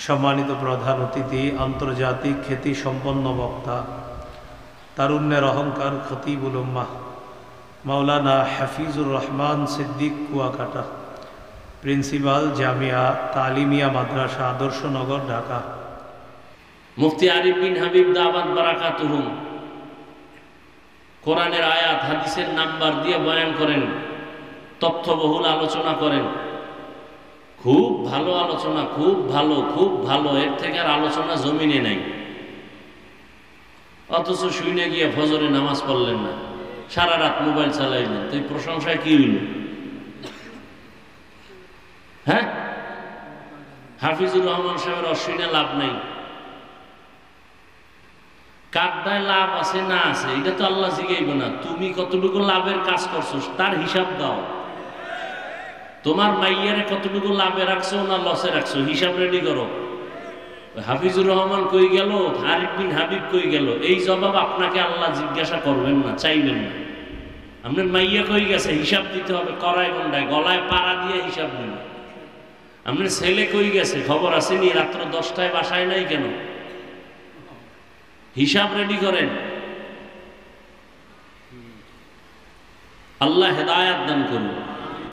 সম্মানিত প্রধান অতিথি, আন্তর্জাতিক খ্যাতি সম্পন্ন বক্তা, তারুণ্যের অহংকার খতিবুল উম্মাহ মাওলানা হাফিজুর রহমান সিদ্দিক কুয়াকাটা, প্রিন্সিপাল জামিয়া তালিমিয়া মাদ্রাসা আদর্শনগর ঢাকা, মুফতি আরিফ বিন হাবিব দাওয়াত বারাকাতুহুম কোরআনের আয়াত হাদিসের নাম্বার দিয়ে বয়ান করেন, তথ্যবহুল আলোচনা করেন। খুব ভালো আলোচনা, খুব ভালো, খুব ভালো। এর থেকে আর আলোচনা জমিনে নাই। অথচ শুইনে গিয়ে ফজরে নামাজ পড়লেন না, সারা রাত মোবাইল চালাইলেন, তো এই প্রশংসায় কি হইল? হ্যাঁ, হাফিজুর রহমান সাহেবের অশ্বিনে লাভ নাই। কারটায় লাভ আছে না আছে এটা তো আল্লাহ জিগাইব না। তুমি কতটুকু লাভের কাজ করছো তার হিসাব দাও। তোমার মাইয়ারে কতটুকু লাভে রাখছো না লসে রাখছো, হিসাব রেডি করো। হাফিজুর রহমান কই গেল, আরিফ বিন হাবিব কই গেল, এই জবাব আপনাকে আল্লাহ জিজ্ঞাসা করবেন না, চাইবেন না। আপনার মাইয়া কই গেছে হিসাব দিতে হবে, কড়াই গন্ডায় গলায় পাড়া দিয়ে হিসাব দিন। আপনার ছেলে কই গেছে খবর আসেনি, রাত্র 10টায় বাসায় নাই কেন? হিসাব রেডি করেন। আল্লাহ হেদায়াত দান করুন।